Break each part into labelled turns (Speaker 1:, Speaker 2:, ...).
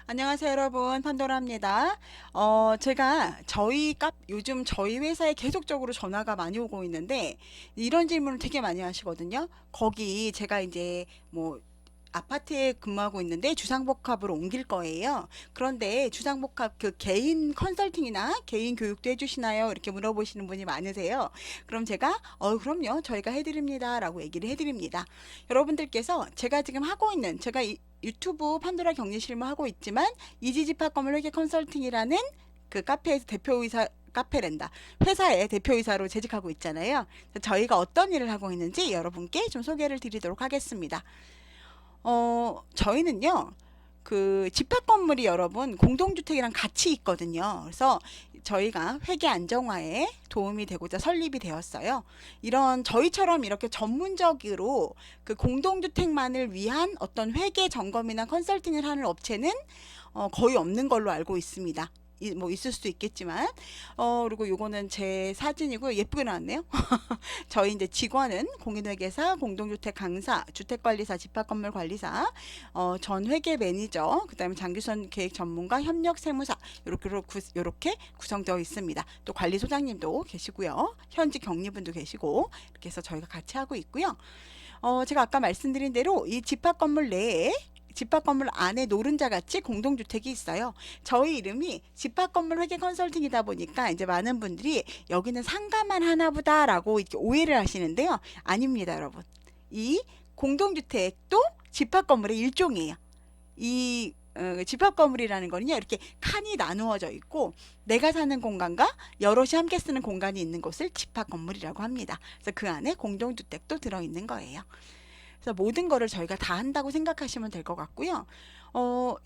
Speaker 1: 안녕하세요, 여러분. 판도라입니다. 제가 요즘 저희 회사에 계속적으로 전화가 많이 오고 있는데, 이런 질문을 되게 많이 하시거든요. 거기 제가 이제 뭐, 아파트에 근무하고 있는데 주상복합으로 옮길 거예요. 그런데 주상복합 그 개인 컨설팅이나 개인 교육도 해주시나요? 이렇게 물어보시는 분이 많으세요. 그럼 제가 그럼요. 저희가 해드립니다라고 얘기를 해드립니다. 여러분들께서 제가 지금 하고 있는 유튜브 판도라 격리실무 하고 있지만 이지집합건물 회계 컨설팅이라는 그 카페에서 대표이사 카페랜다 회사의 대표이사로 재직하고 있잖아요. 저희가 어떤 일을 하고 있는지 여러분께 좀 소개를 드리도록 하겠습니다. 저희는요, 그 집합 건물이 여러분 공동주택이랑 같이 있거든요. 그래서 저희가 회계 안정화에 도움이 되고자 설립이 되었어요. 이런 저희처럼 이렇게 전문적으로 그 공동주택만을 위한 어떤 회계 점검이나 컨설팅을 하는 업체는 거의 없는 걸로 알고 있습니다. 뭐 있을 수도 있겠지만 그리고 요거는 제 사진이고 예쁘게 나왔네요. 저희 이제 직원은 공인회계사, 공동주택 강사, 주택관리사, 집합건물관리사, 전 회계 매니저, 그다음에 장기선 계획 전문가, 협력 세무사 이렇게 구성되어 있습니다. 또 관리소장님도 계시고요, 현직 격리분도 계시고 이렇게 해서 저희가 같이 하고 있고요. 제가 아까 말씀드린 대로 이 집합건물 내에 집합건물 안에 노른자 같이 공동주택이 있어요. 저희 이름이 집합건물 회계 컨설팅이다 보니까 이제 많은 분들이 여기는 상가만 하나 보다라고 이렇게 오해를 하시는데요. 아닙니다, 여러분. 이 공동주택도 집합건물의 일종이에요. 이 집합건물이라는 거는요, 이렇게 칸이 나누어져 있고 내가 사는 공간과 여럿이 함께 쓰는 공간이 있는 곳을 집합건물이라고 합니다. 그래서 그 안에 공동주택도 들어있는 거예요. 그래서 모든 거를 저희가 다 한다고 생각하시면 될 것 같고요.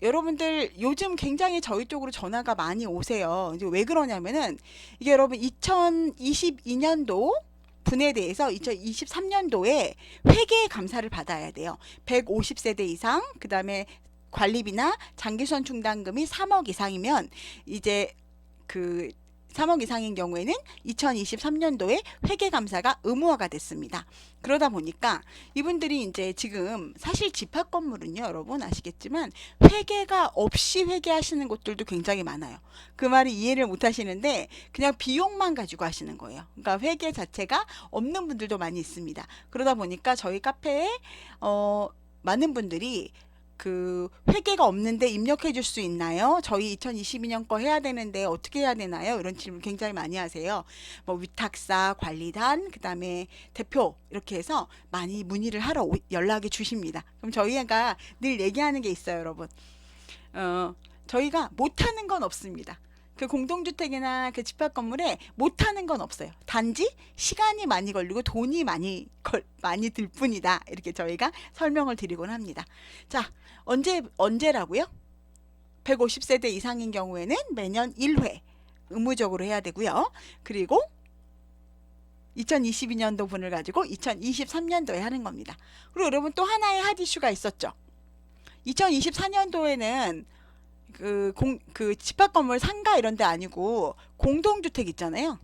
Speaker 1: 여러분들 요즘 굉장히 저희 쪽으로 전화가 많이 오세요. 이제 왜 그러냐면은 이게 여러분 2022년도 분에 대해서 2023년도에 회계 감사를 받아야 돼요. 150세대 이상, 그 다음에 관리비나 장기수선 충당금이 3억 이상이면 이제 그 3억 이상인 경우에는 2023년도에 회계감사가 의무화가 됐습니다. 그러다 보니까 이분들이 이제 지금 사실 집합 건물은요, 여러분 아시겠지만 회계가 없이 회계하시는 곳들도 굉장히 많아요. 그 말이 이해를 못 하시는데 그냥 비용만 가지고 하시는 거예요. 그러니까 회계 자체가 없는 분들도 많이 있습니다. 그러다 보니까 저희 카페에 많은 분들이 그 회계가 없는데 입력해 줄 수 있나요? 저희 2022년 거 해야 되는데 어떻게 해야 되나요? 이런 질문 굉장히 많이 하세요. 뭐 위탁사, 관리단, 그다음에 대표 이렇게 해서 많이 문의를 하러 연락이 주십니다. 그럼 저희가 늘 얘기하는 게 있어요, 여러분. 저희가 못하는 건 없습니다. 그 공동주택이나 그 집합 건물에 못하는 건 없어요. 단지 시간이 많이 걸리고 돈이 많이 들 뿐이다. 이렇게 저희가 설명을 드리곤 합니다. 자, 언제라고요? 150세대 이상인 경우에는 매년 1회 의무적으로 해야 되고요. 그리고 2022년도 분을 가지고 2023년도에 하는 겁니다. 그리고 여러분 또 하나의 핫 이슈가 있었죠. 2024년도에는 그 집합 건물 상가 이런 데 아니고 공동주택 있잖아요.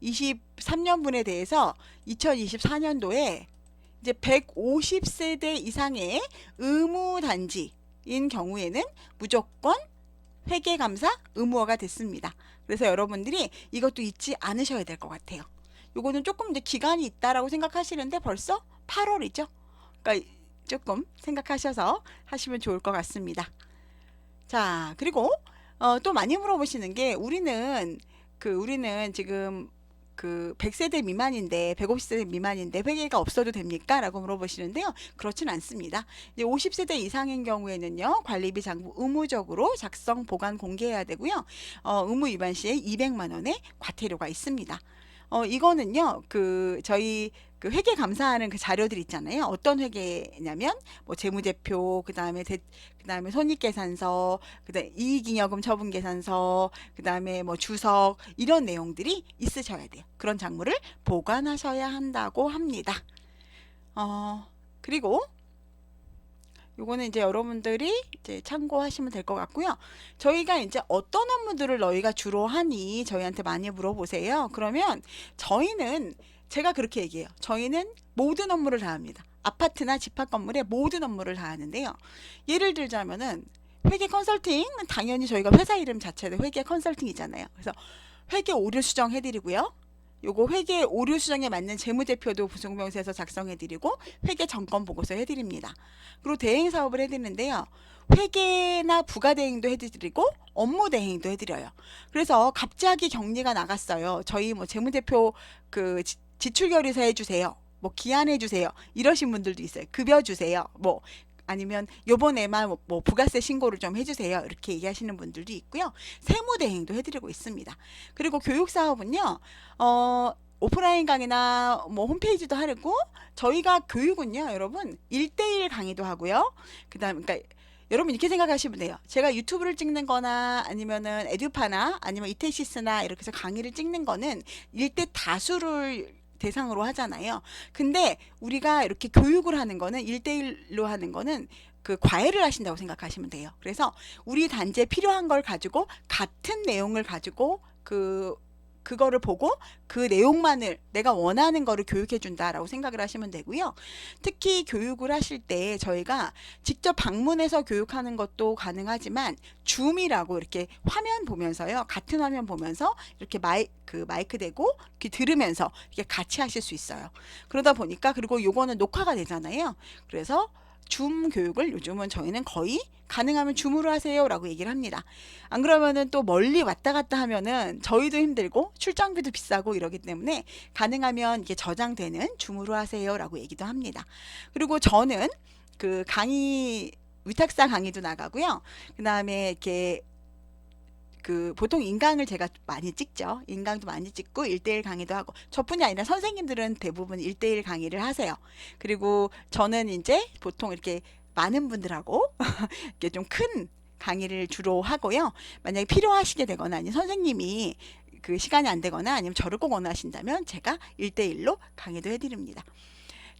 Speaker 1: 23년분에 대해서 2024년도에 이제 150세대 이상의 의무 단지인 경우에는 무조건 회계감사 의무화가 됐습니다. 그래서 여러분들이 이것도 잊지 않으셔야 될 것 같아요. 요거는 조금 이제 기간이 있다라고 생각하시는데 벌써 8월이죠. 그러니까 조금 생각하셔서 하시면 좋을 것 같습니다. 자, 그리고 또 많이 물어보시는 게 우리는 지금 그 100세대 미만인데 150세대 미만인데 회계가 없어도 됩니까? 라고 물어보시는데요. 그렇진 않습니다. 이제 50세대 이상인 경우에는요, 관리비 장부 의무적으로 작성 보관 공개해야 되고요. 의무 위반 시에 200만 원의 과태료가 있습니다. 이거는요, 저희 그 회계 감사하는 그 자료들 있잖아요. 어떤 회계냐면, 뭐 재무제표, 그 다음에 손익계산서, 그 다음에 이익잉여금 처분계산서, 그 다음에 뭐 주석, 이런 내용들이 있으셔야 돼요. 그런 작물을 보관하셔야 한다고 합니다. 그리고 요거는 이제 여러분들이 이제 참고하시면 될 것 같고요. 저희가 이제 어떤 업무들을 너희가 주로 하니 저희한테 많이 물어보세요. 그러면 제가 그렇게 얘기해요. 저희는 모든 업무를 다 합니다. 아파트나 집합 건물의 모든 업무를 다 하는데요. 예를 들자면은 회계 컨설팅은 당연히 저희가 회사 이름 자체도 회계 컨설팅이잖아요. 그래서 회계 오류 수정 해드리고요. 요거 회계 오류 수정에 맞는 재무제표도 부속명세서 작성해드리고 회계 점검 보고서 해드립니다. 그리고 대행 사업을 해드리는데요. 회계나 부가대행도 해드리고 업무대행도 해드려요. 그래서 갑자기 격리가 나갔어요. 저희 뭐 재무제표 그 지출결의서 해주세요. 뭐 기한해 주세요. 이러신 분들도 있어요. 급여 주세요. 뭐 아니면 요번에만 뭐 부가세 신고를 좀 해주세요. 이렇게 얘기하시는 분들도 있고요. 세무대행도 해드리고 있습니다. 그리고 교육사업은요. 오프라인 강의나 뭐 홈페이지도 하고 저희가 교육은요. 여러분 1대1 강의도 하고요. 그다음 그러니까 여러분 이렇게 생각하시면 돼요. 제가 유튜브를 찍는 거나 아니면은 에듀파나 아니면 이테시스나 이렇게 해서 강의를 찍는 거는 1대 다수를 대상으로 하잖아요. 근데 우리가 이렇게 교육을 하는 거는 1대1로 하는 거는 그 과외를 하신다고 생각하시면 돼요. 그래서 우리 단지에 필요한 걸 가지고 같은 내용을 가지고 그거를 보고 그 내용만을 내가 원하는 거를 교육해 준다라고 생각을 하시면 되고요. 특히 교육을 하실 때 저희가 직접 방문해서 교육하는 것도 가능하지만 줌이라고 이렇게 화면 보면서요. 같은 화면 보면서 이렇게 마이크 대고 이렇게 들으면서 이렇게 같이 하실 수 있어요. 그러다 보니까 그리고 요거는 녹화가 되잖아요. 그래서 줌 교육을 요즘은 저희는 거의 가능하면 줌으로 하세요 라고 얘기를 합니다. 안 그러면은 또 멀리 왔다 갔다 하면은 저희도 힘들고 출장비도 비싸고 이러기 때문에 가능하면 이게 저장되는 줌으로 하세요 라고 얘기도 합니다. 그리고 저는 그 강의 위탁사 강의도 나가고요. 그 다음에 이렇게 그 보통 인강을 제가 많이 찍죠. 인강도 많이 찍고 1대1 강의도 하고 저뿐이 아니라 선생님들은 대부분 1대1 강의를 하세요. 그리고 저는 이제 보통 이렇게 많은 분들하고 이렇게 좀 큰 강의를 주로 하고요. 만약에 필요하시게 되거나 아니면 선생님이 그 시간이 안 되거나 아니면 저를 꼭 원하신다면 제가 1대1로 강의도 해드립니다.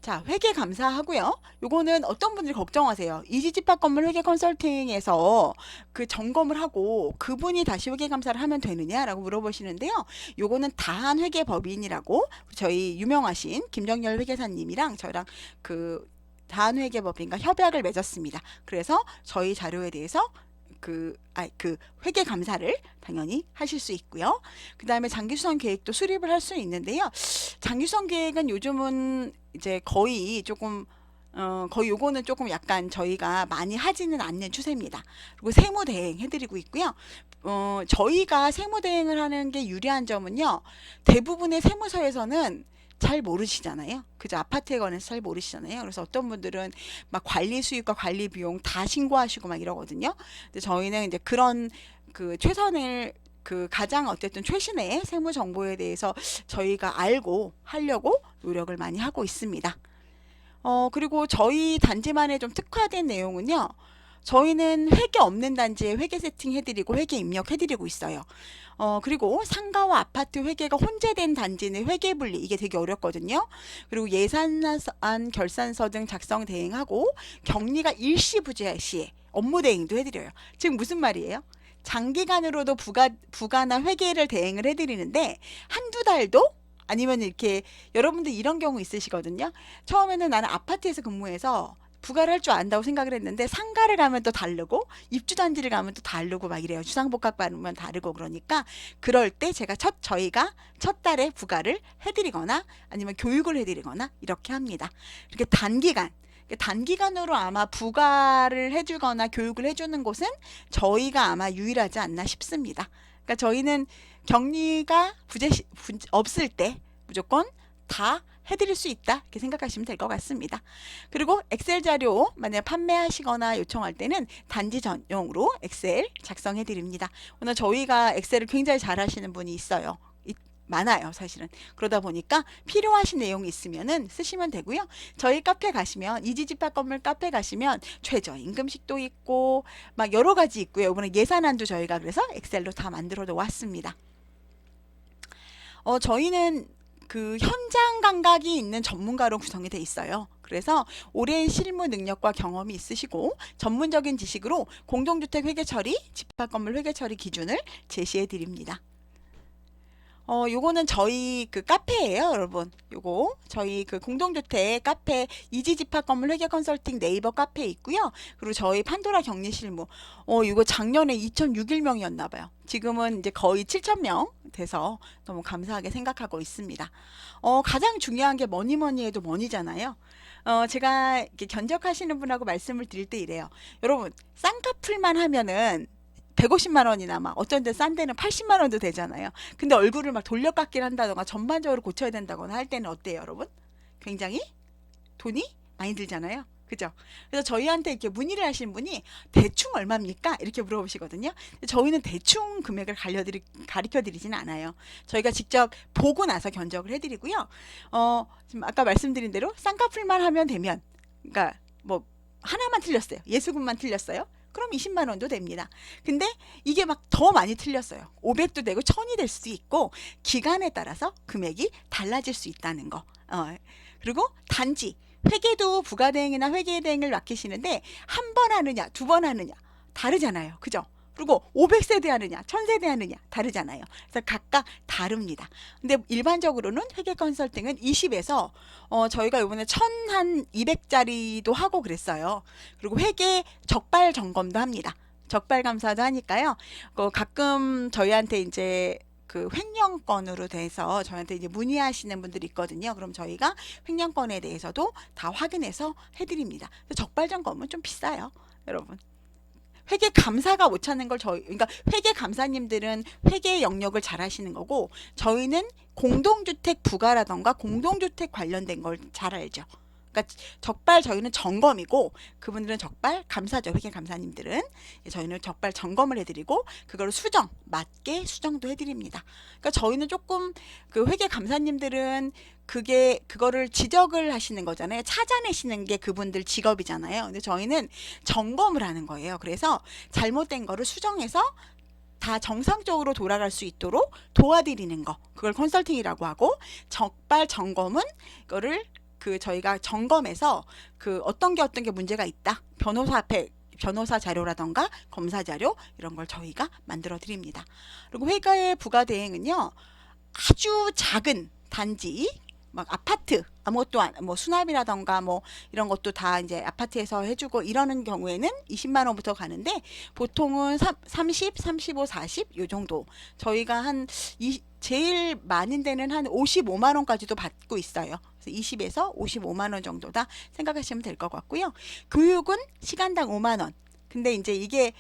Speaker 1: 자, 회계 감사하고요. 요거는 어떤 분들이 걱정하세요. 이지집합 건물 회계 컨설팅에서 그 점검을 하고 그분이 다시 회계 감사를 하면 되느냐라고 물어보시는데요. 요거는 다한 회계법인이라고 저희 유명하신 김정열 회계사님이랑 저랑 그 다한 회계법인과 협약을 맺었습니다. 그래서 저희 자료에 대해서 그 회계 감사를 당연히 하실 수 있고요. 그 다음에 장기수선 계획도 수립을 할 수 있는데요. 장기수선 계획은 요즘은 이제 거의 조금 거의 요거는 조금 약간 저희가 많이 하지는 않는 추세입니다. 그리고 세무대행 해드리고 있고요. 저희가 세무대행을 하는 게 유리한 점은요. 대부분의 세무서에서는 잘 모르시잖아요. 그죠? 아파트에 관해서 잘 모르시잖아요. 그래서 어떤 분들은 막 관리 수익과 관리 비용 다 신고하시고 막 이러거든요. 근데 저희는 이제 그런 그 최선을 그 가장 어쨌든 최신의 세무 정보에 대해서 저희가 알고 하려고 노력을 많이 하고 있습니다. 그리고 저희 단지만의 좀 특화된 내용은요. 저희는 회계 없는 단지에 회계 세팅 해드리고 회계 입력해드리고 있어요. 그리고 상가와 아파트 회계가 혼재된 단지는 회계 분리 이게 되게 어렵거든요. 그리고 예산안 결산서 등 작성 대행하고 격리가 일시부재 시에 업무 대행도 해드려요. 지금 무슨 말이에요? 장기간으로도 부가나 회계를 대행을 해드리는데 한두 달도 아니면 이렇게 여러분들 이런 경우 있으시거든요. 처음에는 나는 아파트에서 근무해서 부가를 할 줄 안다고 생각을 했는데 상가를 가면 또 다르고 입주단지를 가면 또 다르고 막 이래요. 주상복합 받으면 다르고 그러니까 그럴 때 제가 저희가 첫 달에 부가를 해드리거나 아니면 교육을 해드리거나 이렇게 합니다. 이렇게 단기간으로 아마 부가를 해주거나 교육을 해주는 곳은 저희가 아마 유일하지 않나 싶습니다. 그러니까 저희는 격리가 없을 때 무조건 다 해드릴 수 있다 이렇게 생각하시면 될 것 같습니다. 그리고 엑셀 자료 만약 판매하시거나 요청할 때는 단지 전용으로 엑셀 작성해 드립니다. 오늘 저희가 엑셀을 굉장히 잘 하시는 분이 있어요. 많아요 사실은. 그러다 보니까 필요하신 내용이 있으면은 쓰시면 되고요. 저희 카페 가시면 이지집합 건물 카페 가시면 최저임금식도 있고 막 여러 가지 있고요. 이번에 예산안도 저희가 그래서 엑셀로 다 만들어 놓았습니다. 저희는 그 현장 감각이 있는 전문가로 구성이 돼 있어요. 그래서 오랜 실무 능력과 경험이 있으시고 전문적인 지식으로 공동주택 회계 처리, 집합건물 회계 처리 기준을 제시해 드립니다. 요거는 저희 그 카페예요, 여러분. 요거 저희 그 공동주택 카페 이지집합 건물 회계 컨설팅 네이버 카페에 있고요. 그리고 저희 판도라 격리실무. 이거 작년에 2,006일명이었나 봐요. 지금은 이제 거의 7,000명 돼서 너무 감사하게 생각하고 있습니다. 가장 중요한 게 뭐니 뭐니 해도 머니잖아요. 제가 이렇게 견적하시는 분하고 말씀을 드릴 때 이래요. 여러분, 쌍꺼풀만 하면은 150만 원이나 막 어쩐 데 싼 데는 80만 원도 되잖아요. 근데 얼굴을 막 돌려깎기를 한다거나 전반적으로 고쳐야 된다거나 할 때는 어때요, 여러분? 굉장히 돈이 많이 들잖아요. 그죠? 그래서 저희한테 이렇게 문의를 하신 분이 대충 얼마입니까? 이렇게 물어보시거든요. 근데 저희는 대충 금액을 가르쳐 드리진 않아요. 저희가 직접 보고 나서 견적을 해드리고요. 지금 아까 말씀드린 대로 쌍꺼풀만 하면 되면, 그러니까 뭐 하나만 틀렸어요. 예수금만 틀렸어요. 그럼 20만 원도 됩니다. 근데 이게 막 더 많이 틀렸어요. 500도 되고 1000이 될 수도 있고 기간에 따라서 금액이 달라질 수 있다는 거. 그리고 단지 회계도 부가대행이나 회계대행을 맡기시는데 한 번 하느냐, 두 번 하느냐 다르잖아요. 그죠? 그리고 500세대 하느냐, 1000세대 하느냐 다르잖아요. 그래서 각각 다릅니다. 근데 일반적으로는 회계 컨설팅은 20에서 저희가 이번에 1200짜리도 하고 그랬어요. 그리고 회계 적발 점검도 합니다. 적발 감사도 하니까요. 가끔 저희한테 이제 그 횡령건으로 돼서 저한테 이제 문의하시는 분들이 있거든요. 그럼 저희가 횡령건에 대해서도 다 확인해서 해드립니다. 적발 점검은 좀 비싸요, 여러분. 회계 감사가 못 찾는 걸 그러니까 회계 감사님들은 회계 영역을 잘 하시는 거고, 저희는 공동주택 부가라던가 공동주택 관련된 걸 잘 알죠. 그러니까 적발 저희는 점검이고, 그분들은 적발 감사죠. 회계 감사님들은 저희는 적발 점검을 해드리고 그걸 수정 맞게 수정도 해드립니다. 그러니까 저희는 조금 그 회계 감사님들은 그거를 지적을 하시는 거잖아요. 찾아내시는 게 그분들 직업이잖아요. 근데 저희는 점검을 하는 거예요. 그래서 잘못된 거를 수정해서 다 정상적으로 돌아갈 수 있도록 도와드리는 거, 그걸 컨설팅이라고 하고, 적발 점검은 그거를 저희가 점검해서 어떤 게 문제가 있다, 변호사 앞에 변호사 자료라던가 검사 자료 이런 걸 저희가 만들어 드립니다. 그리고 회계 부가대행은요, 아주 작은 단지 막 아파트 아무것도 뭐 수납이라던가 뭐 이런 것도 다 이제 아파트에서 해주고 이러는 경우에는 20만 원부터 가는데, 보통은 30, 35, 40 요 정도. 저희가 제일 많은 데는 한 55만 원까지도 받고 있어요. 그래서 20에서 55만 원 정도다 생각하시면 될 것 같고요. 교육은 시간당 5만 원. 근데 이제 이게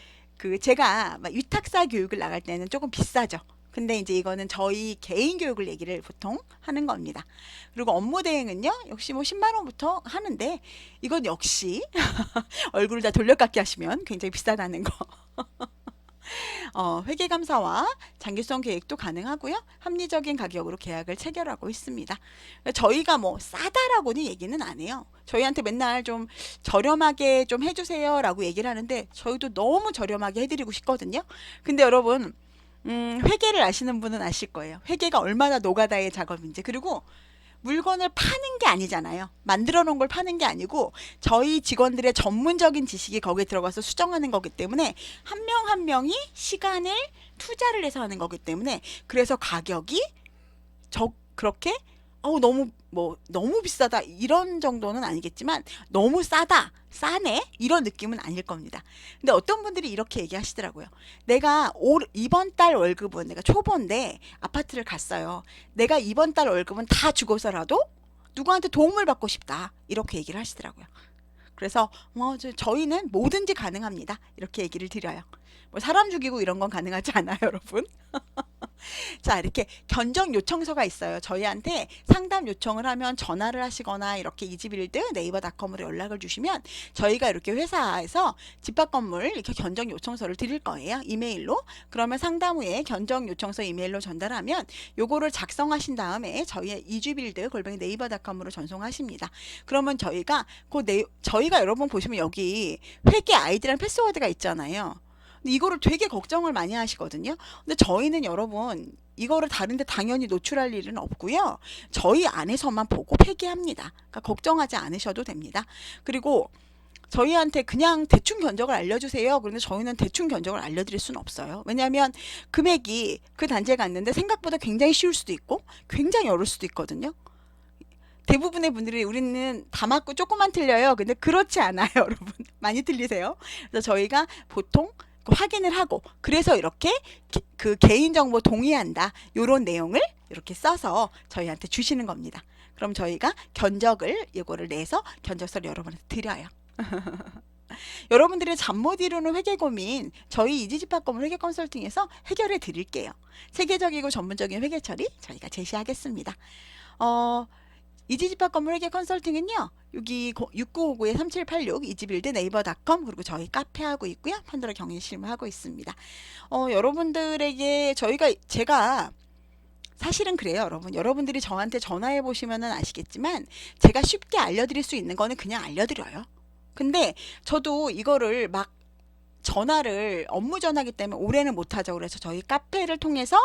Speaker 1: 제가 막 위탁사 교육을 나갈 때는 조금 비싸죠. 근데 이제 이거는 저희 개인 교육을 얘기를 보통 하는 겁니다. 그리고 업무 대행은요, 역시 뭐 10만 원부터 하는데, 이건 역시 얼굴을 다 돌려깎기 하시면 굉장히 비싸다는 거. 회계감사와 장기성 계획도 가능하고요. 합리적인 가격으로 계약을 체결하고 있습니다. 저희가 뭐 싸다라고는 얘기는 안 해요. 저희한테 맨날 좀 저렴하게 좀 해주세요 라고 얘기를 하는데, 저희도 너무 저렴하게 해드리고 싶거든요. 근데 여러분, 회계를 아시는 분은 아실 거예요. 회계가 얼마나 노가다의 작업인지. 그리고 물건을 파는 게 아니잖아요. 만들어 놓은 걸 파는 게 아니고 저희 직원들의 전문적인 지식이 거기에 들어가서 수정하는 거기 때문에 한 명 한 명이 시간을 투자를 해서 하는 거기 때문에, 그래서 가격이 그렇게 너무 비싸다 이런 정도는 아니겠지만, 너무 싸네 이런 느낌은 아닐 겁니다. 근데 어떤 분들이 이렇게 얘기하시더라고요. 내가 이번 달 월급은, 내가 초보인데 아파트를 갔어요. 내가 이번 달 월급은 다 주고서라도 누구한테 도움을 받고 싶다, 이렇게 얘기를 하시더라고요. 그래서 저희는 뭐든지 가능합니다, 이렇게 얘기를 드려요. 뭐 사람 죽이고 이런 건 가능하지 않아요, 여러분. 자, 이렇게 견적 요청서가 있어요. 저희한테 상담 요청을 하면 전화를 하시거나 이렇게 이지빌드 네이버닷컴으로 연락을 주시면 저희가 이렇게 회사에서 집합건물 이렇게 견적 요청서를 드릴 거예요, 이메일로. 그러면 상담 후에 견적 요청서 이메일로 전달하면 요거를 작성하신 다음에 저희의 이지빌드 네이버닷컴으로 전송하십니다. 그러면 저희가 여러분 보시면 여기 회계 아이디랑 패스워드가 있잖아요. 이거를 되게 걱정을 많이 하시거든요. 근데 저희는 여러분 이거를 다른데 당연히 노출할 일은 없고요. 저희 안에서만 보고 폐기합니다. 그러니까 걱정하지 않으셔도 됩니다. 그리고 저희한테 그냥 대충 견적을 알려주세요. 그런데 저희는 대충 견적을 알려드릴 수는 없어요. 왜냐하면 금액이 그 단지에 갔는데 생각보다 굉장히 쉬울 수도 있고 굉장히 어려울 수도 있거든요. 대부분의 분들이 우리는 다 맞고 조금만 틀려요. 근데 그렇지 않아요, 여러분. 많이 틀리세요. 그래서 저희가 보통 확인을 하고 그래서 이렇게 그 개인정보 동의한다 요런 내용을 이렇게 써서 저희한테 주시는 겁니다. 그럼 저희가 견적을 이거를 내서 견적서를 여러분한테 드려요. 여러분들의 잠 못 이루는 회계 고민 저희 이지집합건물 회계 컨설팅에서 해결해 드릴게요. 세계적이고 전문적인 회계 처리 저희가 제시하겠습니다. 이지집합건물 회계 컨설팅은요. 여기 6959-3786 이지빌드 네이버닷컴 그리고 저희 카페 하고 있고요. 판도라 경리실무 하고 있습니다. 여러분들에게 제가 사실은 그래요, 여러분. 여러분들이 저한테 전화해 보시면은 아시겠지만 제가 쉽게 알려드릴 수 있는 거는 그냥 알려드려요. 근데 저도 이거를 막 전화를 업무 전화기 때문에 올해는 못하죠. 그래서 저희 카페를 통해서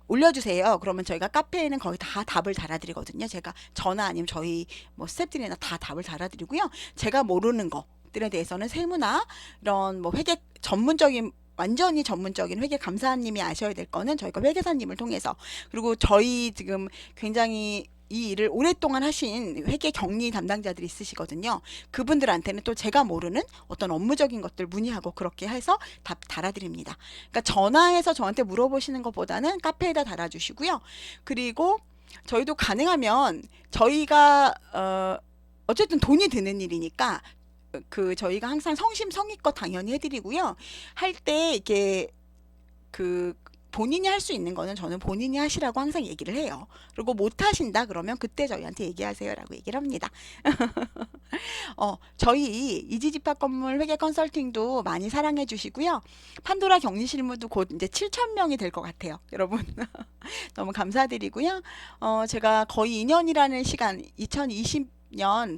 Speaker 1: 올려주세요. 그러면 저희가 카페에는 거의 다 답을 달아드리거든요. 제가 전화 아니면 저희 뭐 스태프들이나 다 답을 달아드리고요. 제가 모르는 것들에 대해서는 세무나 이런 뭐 회계 전문적인 완전히 전문적인 회계 감사님이 아셔야 될 거는 저희가 회계사님을 통해서 그리고 저희 지금 굉장히 이 일을 오랫동안 하신 회계 격리 담당자들이 있으시거든요. 그분들한테는 또 제가 모르는 어떤 업무적인 것들 문의하고 그렇게 해서 답 달아드립니다. 그러니까 전화해서 저한테 물어보시는 것보다는 카페에다 달아주시고요. 그리고 저희도 가능하면 저희가 어쨌든 돈이 드는 일이니까 저희가 항상 성심성의껏 당연히 해드리고요. 할 때 이게 본인이 할 수 있는 거는 저는 본인이 하시라고 항상 얘기를 해요. 그리고 못 하신다 그러면 그때 저희한테 얘기하세요라고 얘기를 합니다. 저희 이지집합건물 회계 컨설팅도 많이 사랑해 주시고요. 판도라 격리실무도 곧 이제 7,000명이 될 것 같아요. 여러분 너무 감사드리고요. 제가 거의 2년이라는 시간 2020년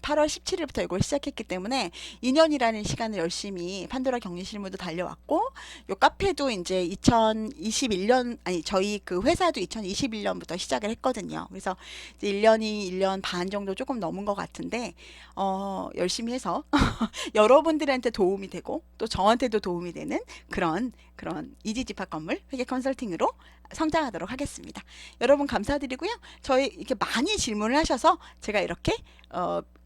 Speaker 1: 8월 17일부터 이걸 시작했기 때문에 2년이라는 시간을 열심히 판도라 격리실무도 달려왔고 요 카페도 이제 2021년 아니 저희 그 회사도 2021년부터 시작을 했거든요. 그래서 이제 1년 반 정도 조금 넘은 것 같은데 열심히 해서 여러분들한테 도움이 되고 또 저한테도 도움이 되는 그런 이지집합건물 회계 컨설팅으로 성장하도록 하겠습니다. 여러분 감사드리고요. 저희 이렇게 많이 질문을 하셔서 제가 이렇게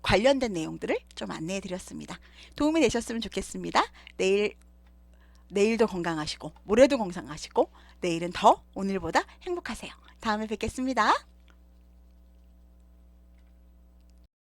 Speaker 1: 관련된 내용들을 좀 안내해 드렸습니다. 도움이 되셨으면 좋겠습니다. 내일도 건강하시고 모레도 건강하시고 내일은 더 오늘보다 행복하세요. 다음에 뵙겠습니다.